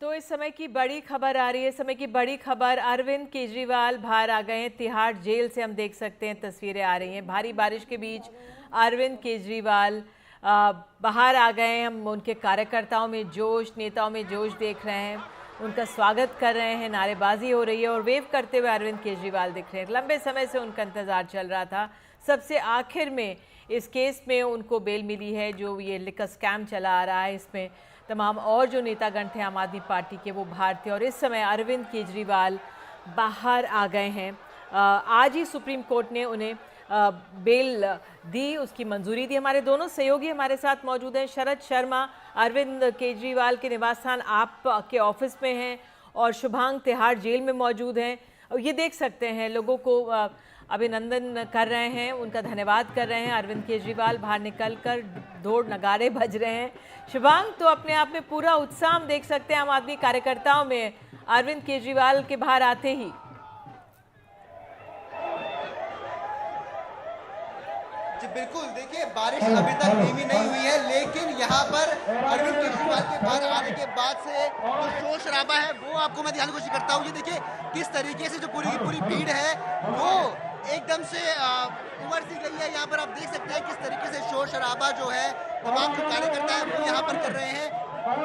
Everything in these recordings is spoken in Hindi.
तो इस समय की बड़ी खबर आ रही है। समय की बड़ी खबर, अरविंद केजरीवाल बाहर आ गए हैं तिहाड़ जेल से। हम देख सकते हैं, तस्वीरें आ रही हैं। भारी बारिश के बीच अरविंद केजरीवाल बाहर आ गए हैं। हम उनके कार्यकर्ताओं में जोश, नेताओं में जोश देख रहे हैं। उनका स्वागत कर रहे हैं, नारेबाजी हो रही है और वेव करते हुए अरविंद केजरीवाल दिख रहे हैं। लंबे समय से उनका इंतजार चल रहा था। सबसे आखिर में इस केस में उनको बेल मिली है, जो ये लिकर स्कैम चला आ रहा है। इसमें तमाम और जो नेतागण थे आम आदमी पार्टी के, वो बाहर थे और इस समय अरविंद केजरीवाल बाहर आ गए हैं। आज ही सुप्रीम कोर्ट ने उन्हें बेल दी, उसकी मंजूरी दी। हमारे दोनों सहयोगी हमारे साथ मौजूद हैं। शरद शर्मा अरविंद केजरीवाल के निवास स्थान आप के ऑफिस में हैं और शुभांग तिहाड़ जेल में मौजूद हैं। ये देख सकते हैं, लोगों को अभिनंदन कर रहे हैं, उनका धन्यवाद कर रहे हैं। अरविंद केजरीवाल बाहर निकलकर ढोल नगाड़े बज रहे हैं। शुभांग, तो अपने आप में पूरा उत्साह हम देख सकते हैं आम आदमी कार्यकर्ताओं में अरविंद केजरीवाल के बाहर आते ही। जी बिल्कुल, देखिए बारिश अभी तक धीमी नहीं हुई है, लेकिन यहाँ पर अरविंद केजरीवाल के बाहर आने के बाद से जो शोर शराबा है वो आपको मैं दिखाने की कोशिश करता हूँ। ये देखिए किस तरीके से जो पूरी की पूरी भीड़ है वो एकदम से उमड़ सी गई है। यहाँ पर आप देख सकते हैं किस तरीके से शोर शराबा जो है तमाम जो कार्यकर्ता है वो यहाँ पर कर रहे हैं।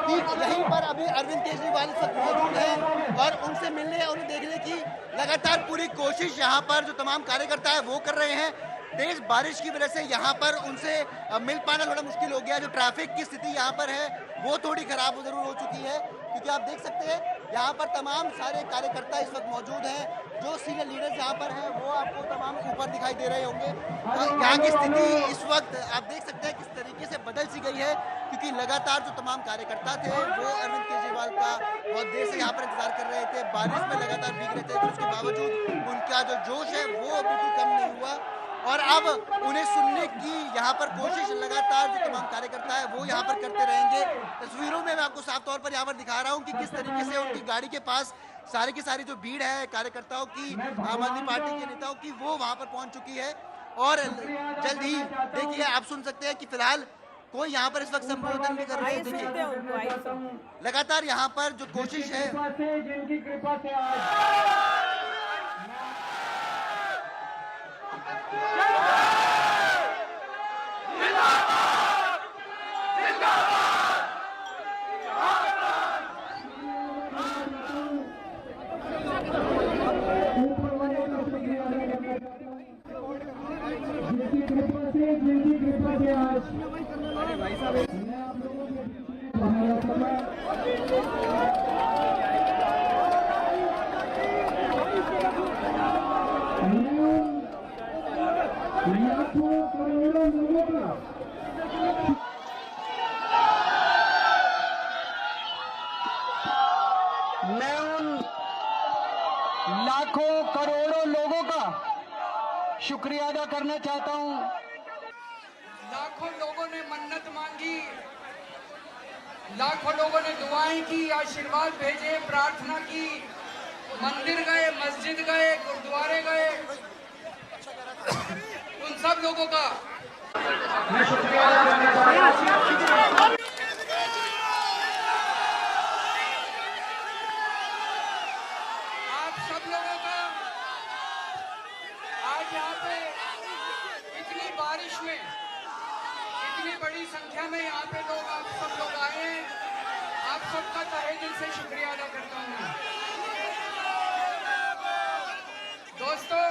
ठीक यहीं पर अभी अरविंद केजरीवाल इस वक्त मौजूद हैं और उनसे मिलने और उन्हें देखने की लगातार पूरी कोशिश यहाँ पर जो तमाम कार्यकर्ता है वो कर रहे हैं। तेज बारिश की वजह से यहाँ पर उनसे मिल पाना थोड़ा मुश्किल हो गया। जो ट्रैफिक की स्थिति यहाँ पर है वो थोड़ी खराब जरूर हो चुकी है, क्योंकि आप देख सकते हैं यहाँ पर तमाम सारे कार्यकर्ता इस वक्त मौजूद हैं। जो सीनियर लीडर्स यहाँ पर हैं वो आपको तमाम ऊपर दिखाई दे रहे होंगे। यहाँ की स्थिति इस वक्त आप देख सकते हैं किस तरीके से बदल सी गई है, क्योंकि लगातार जो तमाम कार्यकर्ता थे वो अरविंद केजरीवाल का बहुत देर से यहाँ पर इंतजार कर रहे थे। बारिश में लगातार भीग रहे थे, लेकिन उसके बावजूद उनका जो जोश है वो बिल्कुल कम नहीं हुआ और अब उन्हें सुनने की यहाँ पर कोशिश लगातार जो तमाम कार्यकर्ता है वो यहाँ पर करते रहेंगे। तस्वीरों में मैं आपको साफ तौर पर यहाँ पर दिखा रहा हूँ कि किस तरीके से उनकी गाड़ी के पास सारी की सारी जो भीड़ है कार्यकर्ताओं की, आम आदमी पार्टी के नेताओं की, वो वहाँ पर पहुँच चुकी है। और जल्द ही देखिए आप सुन सकते हैं कि फिलहाल कोई यहाँ पर इस वक्त संबोधन भी कर रहे हैं। देखिए लगातार यहाँ पर जो कोशिश है मैं उन लाखों करोड़ों लोगों का शुक्रिया अदा करना चाहता हूं। लाखों लोगों ने मन्नत मांगी, लाखों लोगों ने दुआएं की, आशीर्वाद भेजे, प्रार्थना की, मंदिर गए, मस्जिद गए, गुरुद्वारे गए। उन सब लोगों का मैं शुक्रिया अदा करना चाहता हूं। बारिश में इतनी बड़ी संख्या में यहाँ पे लोग आप सब लोग आए हैं, आप सबका तहे दिल से शुक्रिया अदा करता हूँ। दोस्तों,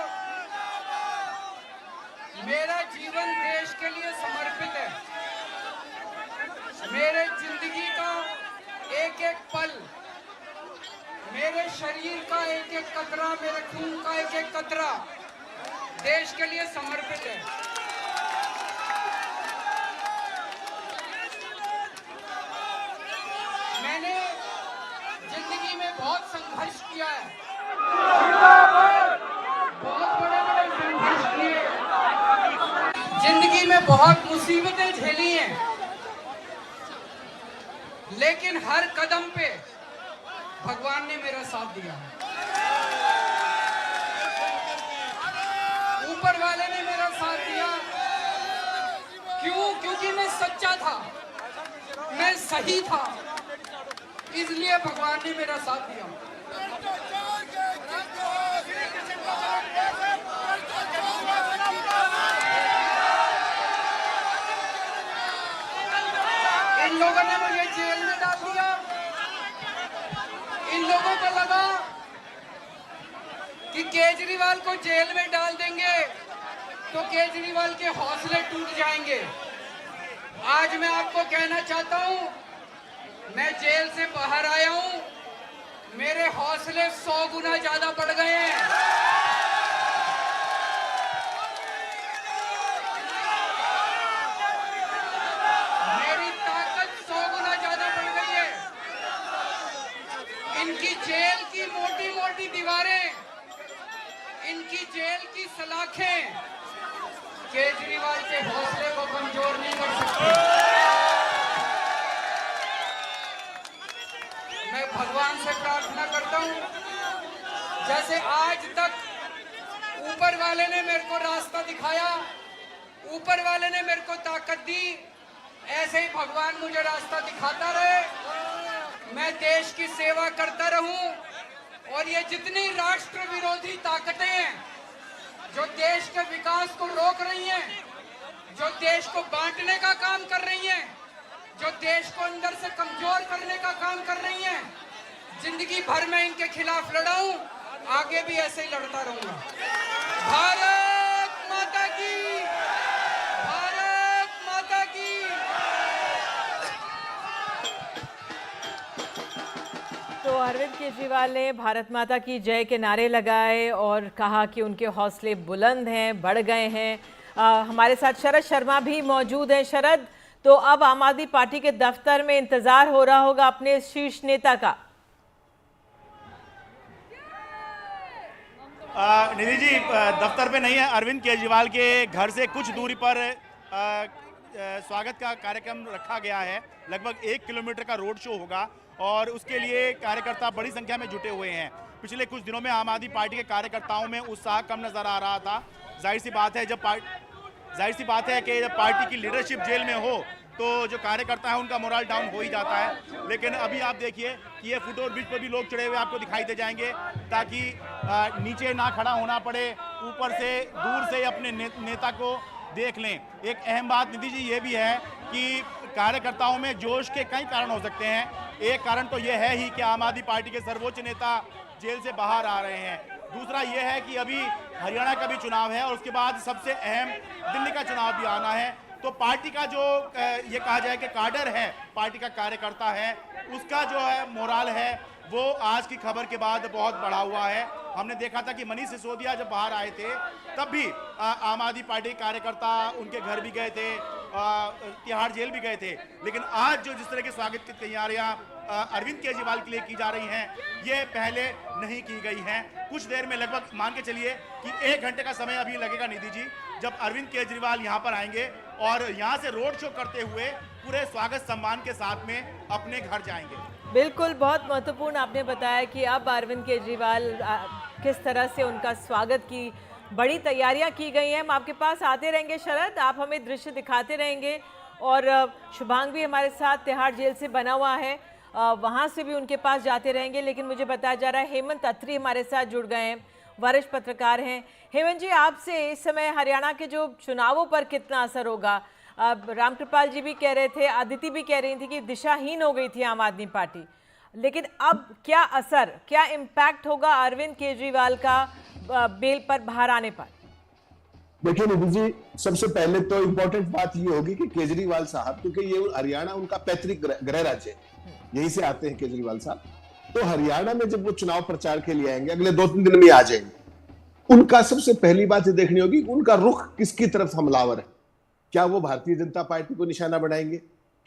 मेरा जीवन देश के लिए समर्पित है। मेरे जिंदगी का एक एक पल, मेरे शरीर का एक एक कतरा, मेरे खून का एक एक कतरा देश के लिए समर्पित है। मैंने जिंदगी में बहुत संघर्ष किया है, बहुत बड़े-बड़े संघर्ष किए, जिंदगी में बहुत मुसीबतें झेली हैं, लेकिन हर कदम पे भगवान ने मेरा साथ दिया। ऊपर वाले ने मेरा साथ दिया। क्यों? क्योंकि मैं सच्चा था, मैं सही था, इसलिए भगवान ने मेरा साथ दिया। इन लोगों ने मुझे जेल में डाल दिया। इन लोगों को लगा कि केजरीवाल को जेल में डाल देंगे तो केजरीवाल के हौसले टूट जाएंगे। आज मैं आपको कहना चाहता हूं, मैं जेल से बाहर आया हूं, मेरे हौसले 100 गुना ज्यादा बढ़ गए हैं। मेरी ताकत 100 गुना ज्यादा बढ़ गई है। इनकी जेल की मोटी मोटी दीवारें, इनकी जेल की सलाखें केजरीवाल के हौसले को कमजोर नहीं कर सकती। मैं भगवान से प्रार्थना करता हूं, जैसे आज तक ऊपर वाले ने मेरे को रास्ता दिखाया, ऊपर वाले ने मेरे को ताकत दी, ऐसे ही भगवान मुझे रास्ता दिखाता रहे, मैं देश की सेवा करता रहूं। और ये जितनी राष्ट्र विरोधी ताकतें हैं जो देश के विकास को रोक रही हैं, जो देश को बांटने का काम कर रही हैं, जो देश को अंदर से कमजोर करने का काम कर रही हैं, जिंदगी भर में इनके खिलाफ लड़ा हूं, आगे भी ऐसे ही लड़ता रहूंगा। भारत माता की, भारत माता की। तो अरविंद केजरीवाल ने भारत माता की जय के नारे लगाए और कहा कि उनके हौसले बुलंद हैं, बढ़ गए हैं। हमारे साथ शरद शर्मा भी मौजूद हैं। शरद, तो अब आम आदमी पार्टी के दफ्तर में इंतजार हो रहा होगा अपने शीर्ष नेता का। निधि जी, दफ्तर पे नहीं है, अरविंद केजरीवाल के घर से कुछ दूरी पर स्वागत का कार्यक्रम रखा गया है। लगभग 1 किलोमीटर का रोड शो होगा और उसके लिए कार्यकर्ता बड़ी संख्या में जुटे हुए हैं। पिछले कुछ दिनों में आम आदमी पार्टी के कार्यकर्ताओं में उत्साह कम नजर आ रहा था। जाहिर सी बात है कि जब पार्टी की लीडरशिप जेल में हो तो जो कार्यकर्ता है उनका मोरल डाउन हो ही जाता है। लेकिन अभी आप देखिए कि ये फुटओवर ब्रिज पर भी लोग चढ़े हुए आपको दिखाई दे जाएंगे, ताकि नीचे ना खड़ा होना पड़े, ऊपर से दूर से अपने नेता को देख लें। एक अहम बात निधि जी ये भी है कि कार्यकर्ताओं में जोश के कई कारण हो सकते हैं। एक कारण तो यह है ही कि आम आदमी पार्टी के सर्वोच्च नेता जेल से बाहर आ रहे हैं। दूसरा यह है कि अभी हरियाणा का भी चुनाव है और उसके बाद सबसे अहम दिल्ली का चुनाव भी आना है। तो पार्टी का जो ये कहा जाए कि काडर है, पार्टी का कार्यकर्ता है, उसका जो है मोराल है वो आज की खबर के बाद बहुत बढ़ा हुआ है। हमने देखा था कि मनीष सिसोदिया जब बाहर आए थे तब भी आम आदमी पार्टी कार्यकर्ता उनके घर भी गए थे, तिहाड़ जेल भी गए थे। लेकिन आज जो जिस तरह के स्वागत की तैयारियां अरविंद केजरीवाल के लिए की जा रही हैं, ये पहले नहीं की गई हैं। कुछ देर में, लगभग मान के चलिए कि 1 घंटे का समय अभी लगेगा निधि जी, जब अरविंद केजरीवाल यहाँ पर आएंगे और यहाँ से रोड शो करते हुए पूरे स्वागत सम्मान के साथ में अपने घर जाएंगे। बिल्कुल, बहुत महत्वपूर्ण आपने बताया कि अब अरविंद केजरीवाल किस तरह से उनका स्वागत की बड़ी तैयारियां की गई हैं। हम आपके पास आते रहेंगे शरद, आप हमें दृश्य दिखाते रहेंगे। और शुभांग भी हमारे साथ तिहाड़ जेल से बना हुआ है, वहाँ से भी उनके पास जाते रहेंगे। लेकिन मुझे बताया जा रहा है हेमंत अत्री हमारे साथ जुड़ गए हैं, वरिष्ठ पत्रकार हैं। हेमंत जी, आपसे इस समय हरियाणा के जो चुनावों पर कितना असर होगा? अब रामकृपाल जी भी कह रहे थे, अदिति भी कह रही थी कि दिशाहीन हो गई थी आम आदमी पार्टी, लेकिन अब क्या असर, क्या इम्पैक्ट होगा अरविंद केजरीवाल का बेल पर बाहर आने पर? देखिए निधि जी, सबसे पहले तो इम्पोर्टेंट बात ये होगी कि केजरीवाल साहब, क्योंकि ये हरियाणा उनका पैतृक गृह राज्य है, यहीं से आते हैं केजरीवाल साहब, तो हरियाणा में जब वो चुनाव प्रचार के लिए आएंगे, अगले 2-3 दिन में आ जाएंगे, उनका सबसे पहली बात ये देखनी होगी उनका रुख किसकी तरफ हमलावर है। क्या वो भारतीय जनता पार्टी को निशाना बनाएंगे,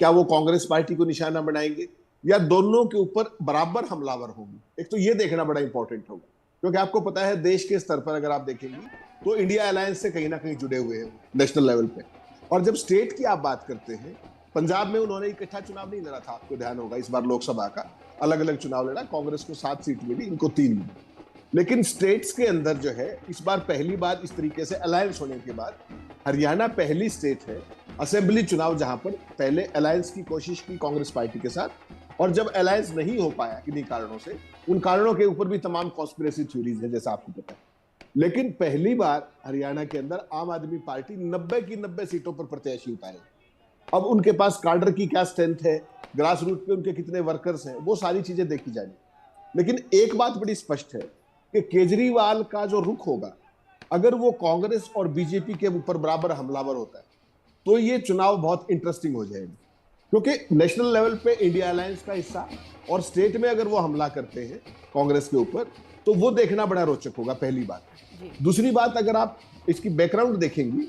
क्या वो कांग्रेस पार्टी को निशाना बनाएंगे, या दोनों के ऊपर बराबर हमलावर होंगे? एक तो ये देखना बड़ा इंपॉर्टेंट होगा, क्योंकि आपको पता है देश के स्तर पर अगर आप देखेंगे तो इंडिया अलायंस से कहीं ना कहीं जुड़े हुए हैं नेशनल लेवल पे। और जब स्टेट की आप बात करते हैं, पंजाब में उन्होंने इकट्ठा चुनाव नहीं लड़ा था, आपको ध्यान होगा, इस बार लोकसभा का अलग अलग चुनाव लड़ा, कांग्रेस को 7 सीट मिली, इनको 3 मिली। लेकिन स्टेट्स के अंदर जो है इस बार पहली बार इस तरीके से अलायंस होने के बाद हरियाणा पहली स्टेट है असेंबली चुनाव जहां पर पहले अलायंस की कोशिश की कांग्रेस पार्टी के साथ, और जब अलायंस नहीं हो पाया किन्हीं कारणों से, उन कारणों के ऊपर भी तमाम कॉन्स्पिरेसी थ्योरीज है जैसा आपको पता है। लेकिन पहली बार हरियाणा के अंदर आम आदमी पार्टी 90 की 90 सीटों पर प्रत्याशी उतारे। अब उनके पास कार्डर की क्या स्ट्रेंथ है, ग्रास रूट पे उनके कितने वर्कर्स हैं, वो सारी चीजें देखी जाएंगी। लेकिन एक बात बड़ी स्पष्ट है कि केजरीवाल का जो रुख होगा, अगर वो कांग्रेस और बीजेपी के ऊपर बराबर हमलावर होता है तो ये चुनाव बहुत इंटरेस्टिंग हो जाएगा, क्योंकि नेशनल लेवल पे इंडिया अलायंस का हिस्सा और स्टेट में अगर वो हमला करते हैं कांग्रेस के ऊपर तो वो देखना बड़ा रोचक होगा, पहली बात। दूसरी बात, अगर आप इसकी बैकग्राउंड देखेंगी,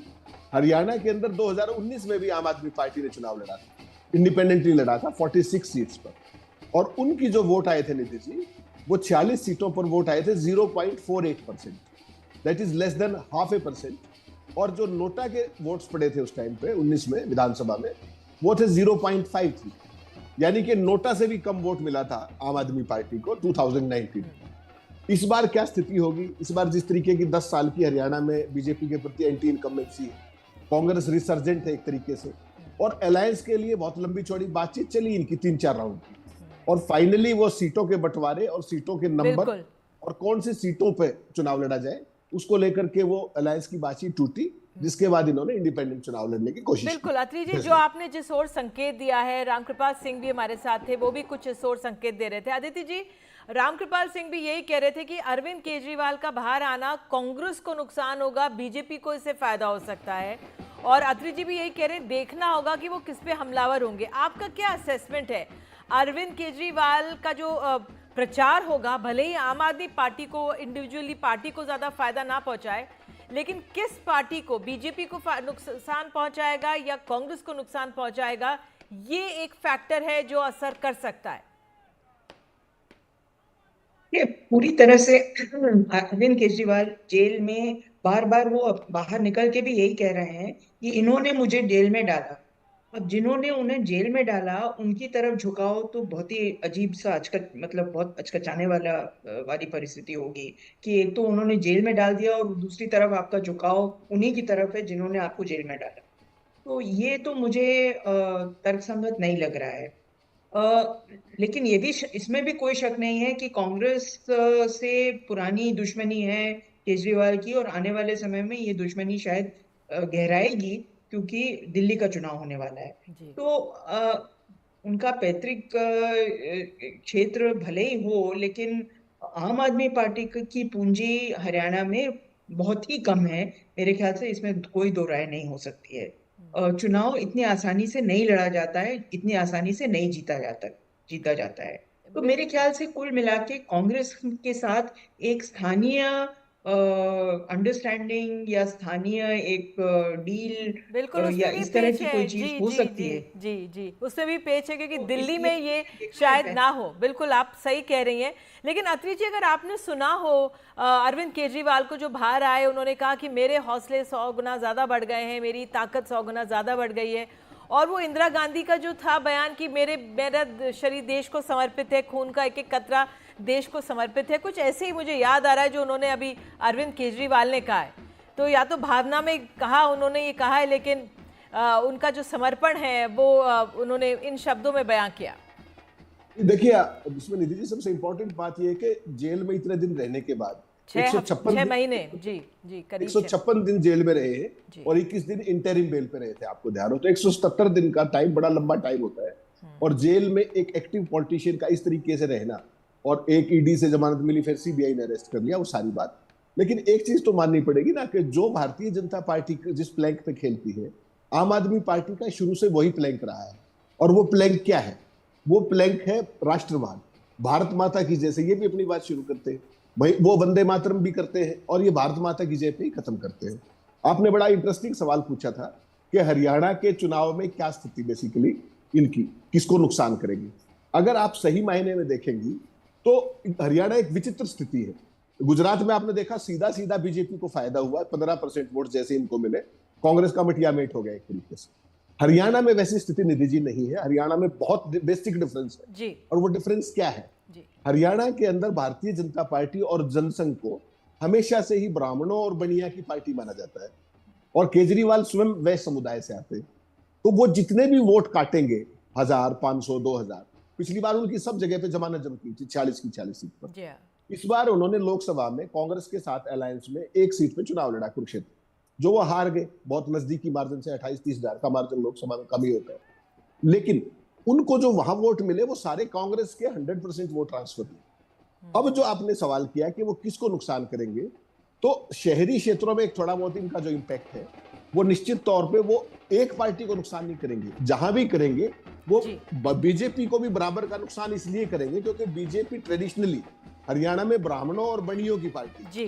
हरियाणा के अंदर 2019 में भी आम आदमी पार्टी ने चुनाव लड़ा था, इंडिपेंडेंटली लड़ा था 46 सीट्स पर, और उनकी जो वोट आए थे नीतीश जी, वो 46 सीटों पर वोट आए थे 0.48%, that is less than half A percent. और जो नोटा के वोट्स पड़े थे उस टाइम पे 19 में विधानसभा में, वो थे 0.53, यानी कि नोटा से भी कम वोट मिला था आम आदमी पार्टी को 2019 में। इस बार क्या स्थिति होगी? इस बार जिस तरीके की 10 साल की हरियाणा में बीजेपी के प्रति एंटी इनकम्बेंसी है, कांग्रेस रिसर्जेंट है एक तरीके से, और अलायंस के लिए बहुत लंबी चौड़ी बातचीत चली इनकी 3-4 राउंड की, और फाइनली वो सीटों के बंटवारे और सीटों के नंबर और कौन सी सीटों पे चुनाव लड़ा जाए उसको लेकर के वो अलायंस की बातचीत टूटी, जिसके बाद इन्होंने इंडिपेंडेंट चुनाव लड़ने की कोशिश बिल्कुल। अत्री जी, जो आपने जिस ओर संकेत दिया है, रामकृपाल सिंह भी हमारे साथ थे, वो भी कुछ इस ओर संकेत दे रहे थे। अदिति जी, रामकृपाल सिंह भी यही कह रहे थे कि अरविंद केजरीवाल का बाहर आना कांग्रेस को नुकसान होगा, बीजेपी को इससे फायदा हो सकता है, और अत्री जी भी यही कह रहे हैं देखना होगा कि वो किस पे हमलावर होंगे। आपका क्या असेसमेंट है? अरविंद केजरीवाल का जो प्रचार होगा, भले ही आम आदमी पार्टी को, इंडिविजुअली पार्टी को ज्यादा फायदा ना पहुंचाए, लेकिन किस पार्टी को, बीजेपी को नुकसान पहुंचाएगा या कांग्रेस को नुकसान पहुंचाएगा, ये एक फैक्टर है जो असर कर सकता है। ये पूरी तरह से अरविंद केजरीवाल जेल में बार बार वो बाहर निकल के भी यही कह रहे हैं कि इन्होंने मुझे जेल में डाला। अब जिन्होंने उन्हें जेल में डाला उनकी तरफ झुकाव तो बहुत ही अजीब सा मतलब बहुत अचकचाने वाली परिस्थिति होगी कि एक तो उन्होंने जेल में डाल दिया और दूसरी तरफ आपका झुकाव उन्हीं की तरफ है जिन्होंने आपको जेल में डाला। तो ये तो मुझे तर्कसंगत नहीं लग रहा है। लेकिन ये भी, इसमें भी कोई शक नहीं है कि कांग्रेस से पुरानी दुश्मनी है केजरीवाल की, और आने वाले समय में ये दुश्मनी शायद गहराएगी क्योंकि दिल्ली का चुनाव होने वाला है। तो उनका पैतृक क्षेत्र भले ही हो, लेकिन आम आदमी पार्टी की पूंजी हरियाणा में बहुत ही कम है। मेरे ख्याल से इसमें कोई दो राय नहीं हो सकती है। चुनाव इतनी आसानी से नहीं लड़ा जाता है, इतनी आसानी से नहीं जीता जाता है। तो मेरे ख्याल से कुल मिला के कांग्रेस के साथ एक स्थानीय अंडरस्टैंडिंग या स्थानीय एक डील या इस तरह की कोई चीज हो सकती है। जी जी, उसमें भी पेच है क्योंकि दिल्ली में ये शायद ना हो। बिल्कुल आप सही कह रही हैं। लेकिन अत्री जी, अगर आपने सुना हो अरविंद केजरीवाल को जो बाहर आए, उन्होंने कहा कि मेरे हौसले 100 गुना ज़्यादा बढ़ गए हैं, मेरी ताकत 100 गुना ज़्यादा बढ़ गई है, और वो इंदिरा गांधी का जो था बयान कि मेरा शरीर देश को समर्पित है, खून का एक एक कतरा देश को समर्पित है, कुछ ऐसे ही मुझे याद आ रहा है जो उन्होंने अभी अरविंद केजरीवाल ने कहा है। तो या तो भावना में कहा उन्होंने ये कहा है, लेकिन उनका जो समर्पण है वो उन्होंने इन शब्दों में बयां किया। देखिए, इसमें निधि जी सबसे इंपॉर्टेंट बात यह है कि जेल में इतने दिन रहने के बाद 6 महीने जी करीब 156 दिन जेल में रहे हैं और 21 दिन इंटरिम बेल पे रहे थे। आपको ध्यान हो तो 177 दिन का टाइम बड़ा लंबा टाइम होता है, और जेल में एक एक्टिव पॉलिटिशियन का इस तरीके से रहना, और एक ईडी से जमानत मिली, फिर सीबीआई ने अरेस्ट कर लिया, वो सारी बात। लेकिन एक चीज तो माननी पड़ेगी ना कि जो भारतीय जनता पार्टी जिस प्लैंक पे खेलती है, आम आदमी पार्टी का शुरू से वही प्लैंक रहा है। और वो प्लैंक क्या है? वो प्लैंक है राष्ट्रवाद, भारत माता की जैसे। ये भी अपनी बात शुरू करते हैं भाई, वो वंदे मातरम भी करते हैं और ये भारत माता की जय पे ही खत्म करते हैं। आपने बड़ा इंटरेस्टिंग सवाल पूछा था कि हरियाणा के चुनाव में क्या स्थिति बेसिकली इनकी किसको नुकसान करेगी। अगर आप सही मायने में देखेंगी तो हरियाणा एक विचित्र स्थिति है। गुजरात में आपने देखा सीधा सीधा बीजेपी को फायदा हुआ, 15% वोट जैसे इनको मिले, कांग्रेस का मटियामेट हो गया एक तरीके से। हरियाणा में वैसी स्थिति निधि जी नहीं है। हरियाणा में बहुत बेसिक डिफरेंस है जी। और वो डिफरेंस क्या है जी? हरियाणा के अंदर भारतीय जनता पार्टी और जनसंघ को हमेशा से ही ब्राह्मणों और बनिया की पार्टी माना जाता है, और केजरीवाल स्वयं वैश्य समुदाय से आते हैं। तो वो जितने भी वोट काटेंगे, 1000, 500, 2000, पिछली बार उनकी सब जगह पे जमानत जब्त की थी 40 की 40 सीट पर। जी हाँ। इस बार उन्होंने लोकसभा में कांग्रेस के साथ अलायंस में एक सीट पे चुनाव लड़ा, कुरुक्षेत्र, जो वो हार गए बहुत नजदीकी मार्जिन से। 28-30 हजार का मार्जिन लोकसभा में कम ही होता है, लेकिन उनको जो वहां वोट मिले वो सारे कांग्रेस के 100% वोट ट्रांसफर हुए। अब जो आपने सवाल किया कि वो किसको नुकसान करेंगे, तो शहरी क्षेत्रों में एक थोड़ा बहुत इनका जो इम्पैक्ट है वो निश्चित तौर पे वो एक पार्टी को नुकसान नहीं करेंगे, जहां भी करेंगे वो बीजेपी को भी बराबर का नुकसान इसलिए करेंगे क्योंकि बीजेपी ट्रेडिशनली हरियाणा में ब्राह्मणों और बनियों की पार्टी जी।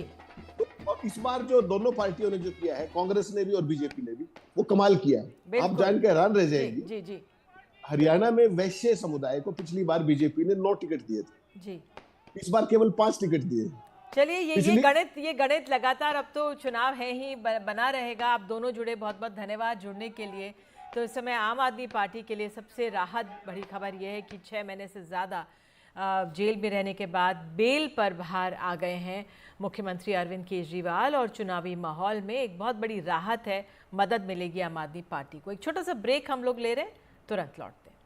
तो और इस बार जो दोनों पार्टियों ने जो किया है, कांग्रेस ने भी और बीजेपी ने भी, वो कमाल किया है। आप जान के हैरान रह जाएंगे, जी, जी। हरियाणा में वैश्य समुदाय को पिछली बार बीजेपी ने 9 टिकट दिए थे जी, इस बार केवल 5 टिकट दिए। चलिए ये गणित लगातार अब तो चुनाव है ही बना रहेगा। आप दोनों जुड़े, बहुत बहुत धन्यवाद जुड़ने के लिए। तो इस समय आम आदमी पार्टी के लिए सबसे राहत बड़ी खबर यह है कि 6 महीने से ज़्यादा जेल में रहने के बाद बेल पर बाहर आ गए हैं मुख्यमंत्री अरविंद केजरीवाल, और चुनावी माहौल में एक बहुत बड़ी राहत है, मदद मिलेगी आम आदमी पार्टी को। एक छोटा सा ब्रेक हम लोग ले रहे हैं, तुरंत लौटते हैं।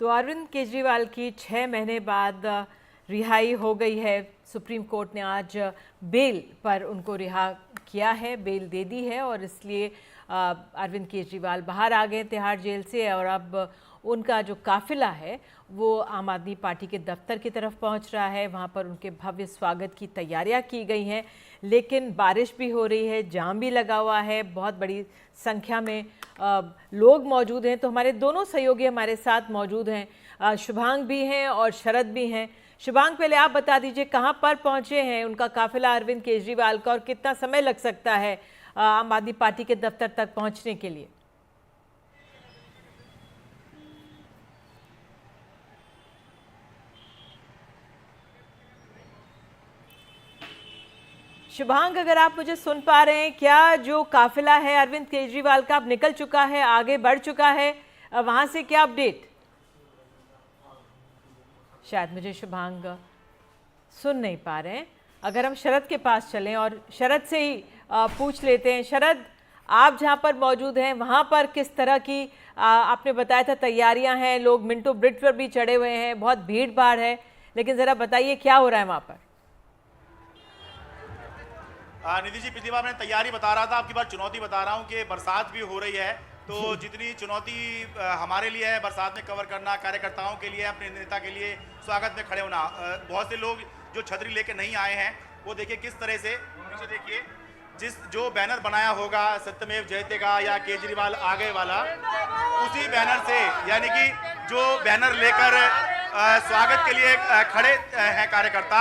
तो अरविंद केजरीवाल की 6 महीने बाद रिहाई हो गई है। सुप्रीम कोर्ट ने आज बेल पर उनको रिहा किया है, बेल दे दी है, और इसलिए अरविंद केजरीवाल बाहर आ गए तिहाड़ जेल से। और अब उनका जो काफिला है वो आम आदमी पार्टी के दफ्तर की तरफ पहुंच रहा है। वहां पर उनके भव्य स्वागत की तैयारियां की गई हैं, लेकिन बारिश भी हो रही है, जाम भी लगा हुआ है, बहुत बड़ी संख्या में लोग मौजूद हैं। तो हमारे दोनों सहयोगी हमारे साथ मौजूद हैं, शुभांग भी हैं और शरद भी हैं। शुभांग, पहले आप बता दीजिए कहां पर पहुंचे हैं उनका काफिला अरविंद केजरीवाल का, और कितना समय लग सकता है आम आदमी पार्टी के दफ्तर तक पहुंचने के लिए? शुभांग, अगर आप मुझे सुन पा रहे हैं, क्या जो काफिला है अरविंद केजरीवाल का अब निकल चुका है, आगे बढ़ चुका है, वहां से क्या अपडेट? शायद मुझे शुभांग सुन नहीं पा रहे हैं। अगर हम शरद के पास चलें और शरद से ही पूछ लेते हैं। शरद, आप जहां पर मौजूद हैं वहां पर किस तरह की आपने बताया था तैयारियां हैं, लोग मिंटो ब्रिज पर भी चढ़े हुए हैं, बहुत भीड़ भाड़ है, लेकिन ज़रा बताइए क्या हो रहा है वहां पर? निधि जी, पिछली बार मैंने तैयारी बता रहा था, आपकी बार चुनौती बता रहा हूँ कि बरसात भी हो रही है। तो जितनी चुनौती हमारे लिए है बरसात में कवर करना, कार्यकर्ताओं के लिए, अपने नेता के लिए स्वागत में खड़े होना। बहुत से लोग जो छतरी लेके नहीं आए हैं वो देखिए किस तरह से, पीछे देखिए, जो बैनर बनाया होगा सत्यमेव जयते का या केजरीवाल आगे वाला, उसी बैनर से, यानी कि जो बैनर लेकर स्वागत के लिए खड़े हैं कार्यकर्ता,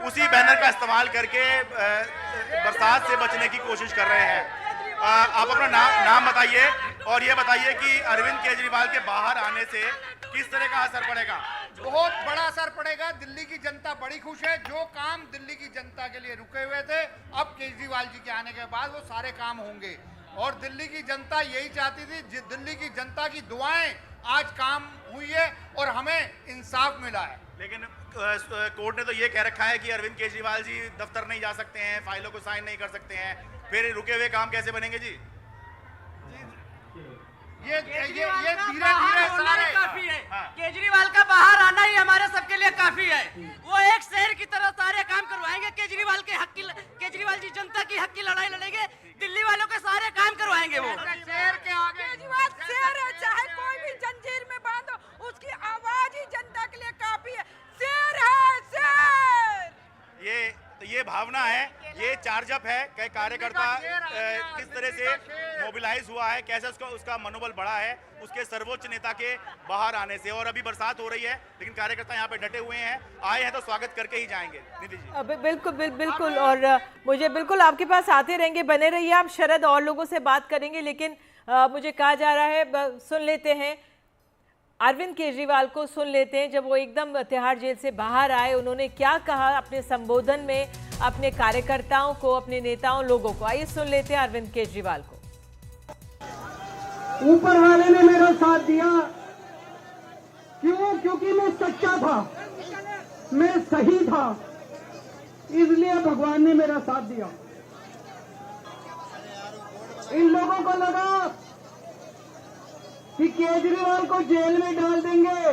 उसी बैनर का इस्तेमाल करके बरसात से बचने की कोशिश कर रहे हैं। आप अपना नाम बताइए और ये बताइए कि अरविंद केजरीवाल के बाहर आने से किस तरह का असर पड़ेगा? बहुत बड़ा असर पड़ेगा। दिल्ली की जनता बड़ी खुश है। जो काम दिल्ली की जनता के लिए रुके हुए थे, अब केजरीवाल जी के आने के बाद वो सारे काम होंगे। और दिल्ली की जनता यही चाहती थी, दिल्ली की जनता की दुआएं आज काम हुई है और हमें इंसाफ मिला है। लेकिन कोर्ट ने तो ये कह रखा है कि अरविंद केजरीवाल जी दफ्तर नहीं जा सकते हैं, फाइलों को साइन नहीं कर सकते हैं, फिर रुके हुए काम कैसे बनेंगे जी? ये धीरे सारे काफी है। केजरीवाल का बाहर आना ही हमारे सबके लिए काफी है। वो एक शहर की तरह सारे काम करवाएंगे। केजरीवाल जी जनता की हक की लड़ाई लड़ेंगे, दिल्ली वालों के सारे काम करवाएंगे। वो शहर के आगे केजरीवाल शेर है, चाहे कोई भी जंजीर में बांधो, उसकी आवाज ही जनता के लिए काफी है। शेर है, शेर। ये भावना है, ये चार्जअप है कि कार्यकर्ता किस तरह से मोबिलाइज हुआ है, कैसे उसका मनोबल बढ़ा है उसके सर्वोच्च नेता के बाहर आने से। और अभी बरसात हो रही है लेकिन कार्यकर्ता यहाँ पे डटे हुए हैं, आए हैं तो स्वागत करके ही जाएंगे। निधि जी बिल्कुल और मुझे बिल्कुल आपके पास आते रहेंगे, बने रहिए आप। शरद और लोगों से बात करेंगे, लेकिन मुझे कहा जा रहा है, सुन लेते हैं अरविंद केजरीवाल को, सुन लेते हैं जब वो एकदम तिहाड़ जेल से बाहर आए उन्होंने क्या कहा अपने संबोधन में अपने कार्यकर्ताओं को, अपने नेताओं, लोगों को। आइए सुन लेते हैं अरविंद केजरीवाल को। ऊपर वाले ने मेरा साथ दिया, क्यों? क्योंकि मैं सच्चा था, मैं सही था, इसलिए भगवान ने मेरा साथ दिया। इन लोगों को लगा कि केजरीवाल को जेल में डाल देंगे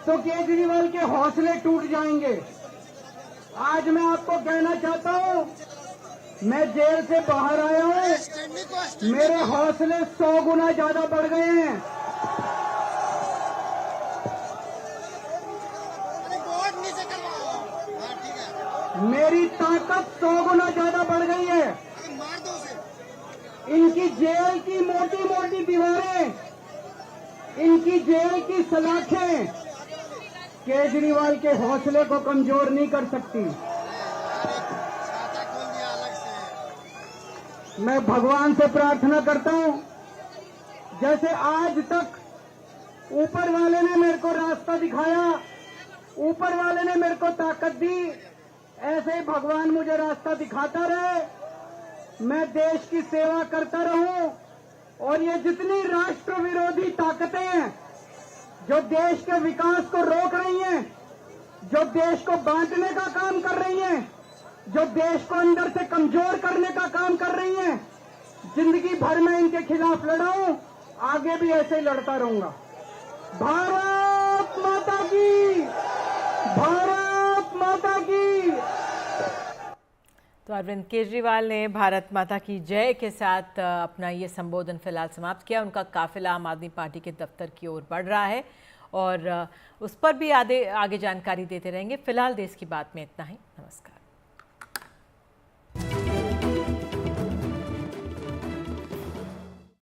तो केजरीवाल के हौसले टूट जाएंगे। आज मैं आपको कहना चाहता हूं, मैं जेल से बाहर आया हूं, मेरे हौसले 100 गुना ज्यादा बढ़ गए हैं। मेरी ताकत 100 गुना ज्यादा बढ़ गई है। इनकी जेल की मोटी मोटी दीवारें, इनकी जेल की सलाखें केजरीवाल के हौसले को कमजोर नहीं कर सकती। मैं भगवान से प्रार्थना करता हूं, जैसे आज तक ऊपर वाले ने मेरे को रास्ता दिखाया, ऊपर वाले ने मेरे को ताकत दी, ऐसे ही भगवान मुझे रास्ता दिखाता रहे, मैं देश की सेवा करता रहूं। और ये जितनी राष्ट्र विरोधी ताकतें हैं जो देश के विकास को रोक रही हैं, जो देश को बांटने का काम कर रही हैं, जो देश को अंदर से कमजोर करने का काम कर रही हैं, जिंदगी भर में इनके खिलाफ लड़ा हूं, आगे भी ऐसे ही लड़ता रहूंगा। भारत माता की, भारत माता की। तो अरविंद केजरीवाल ने भारत माता की जय के साथ अपना ये संबोधन फिलहाल समाप्त किया। उनका काफिला आम आदमी पार्टी के दफ्तर की ओर बढ़ रहा है और उस पर भी आगे जानकारी देते रहेंगे। फिलहाल देश की बात में इतना ही। नमस्कार।